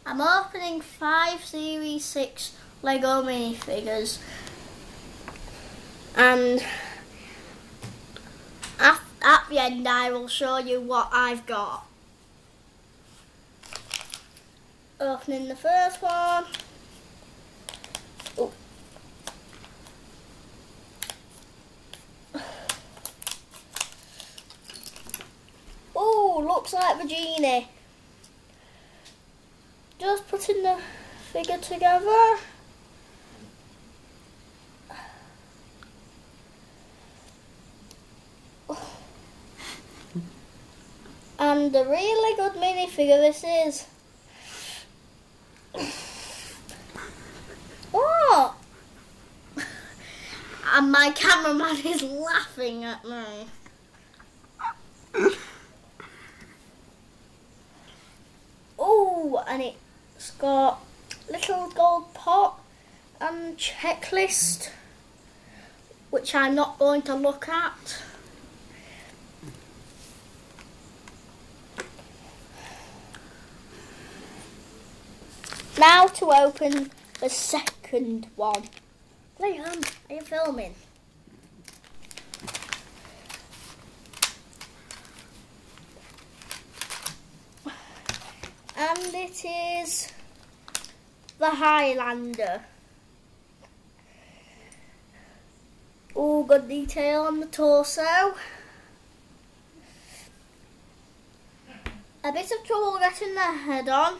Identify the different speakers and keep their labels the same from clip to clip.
Speaker 1: I'm opening 5 Series 6 Lego minifigures, and at the end I will show you what I've got. Opening the first one. Oh. Oh, looks like the genie. Just putting the figure together. And a really good minifigure this is. What? And my cameraman is laughing at me. Oh, and it's got little gold pot and checklist, which I'm not going to look at. Now to open the second one. Liam, are you filming? And it is the Highlander. Oh, good detail on the torso. A bit of trouble getting the head on.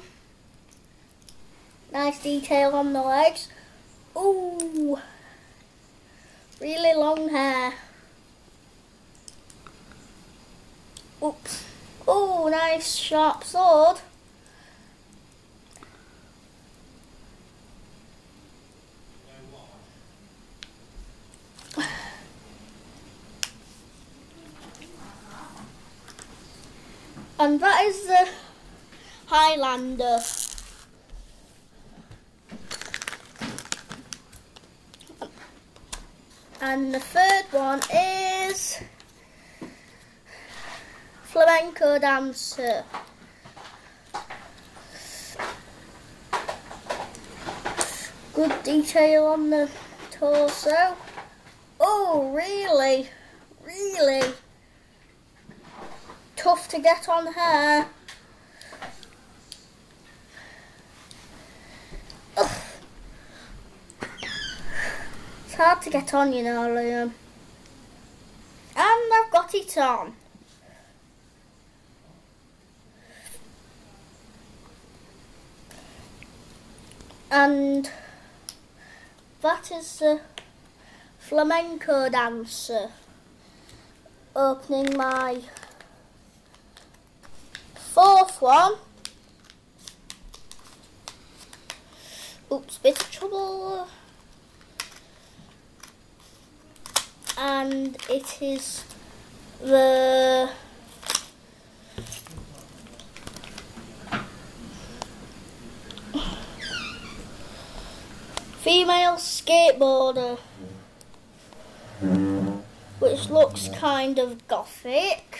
Speaker 1: Nice detail on the legs. Ooh, really long hair. Oops. Oh, nice sharp sword. And that is the Highlander. And the third one is flamenco dancer. Good detail on the torso. Oh, really, really tough to get on hair. Ugh. It's hard to get on, you know, Liam. And I've got it on. And that is the flamenco dancer. Opening my fourth one. Oops, bit of trouble. And it is the female skateboarder, which looks kind of gothic.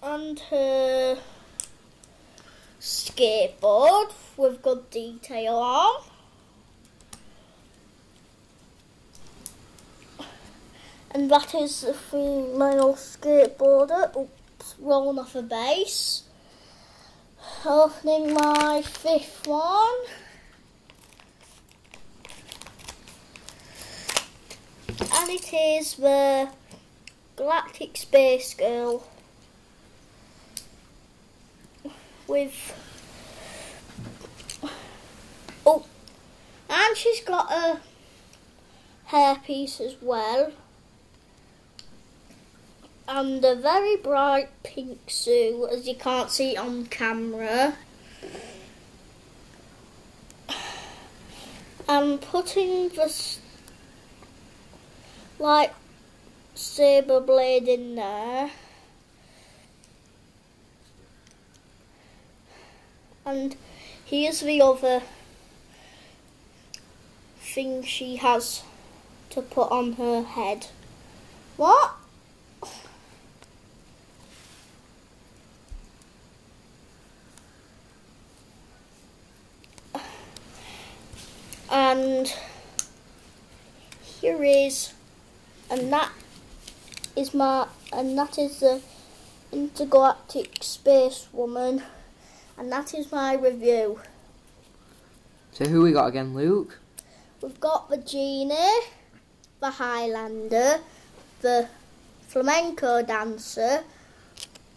Speaker 1: And her skateboard with good detail on. And that is the female skateboarder. Oops, rolling off a base. Opening my fifth one. And it is the Galactic Space Girl with, oh, and she's got a hairpiece as well, and a very bright pink suit, as you can't see on camera. I'm putting this lightsaber blade in there. And here's the other thing she has to put on her head. What? And here is, and that is the intergalactic space woman, and that is my review.
Speaker 2: So who we got again, Luke?
Speaker 1: We've got the genie, the Highlander, the flamenco dancer,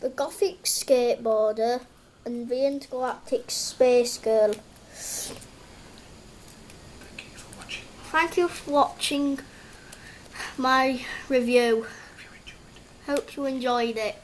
Speaker 1: the gothic skateboarder, and the intergalactic space girl. Thank you for watching my review. Hope you enjoyed it.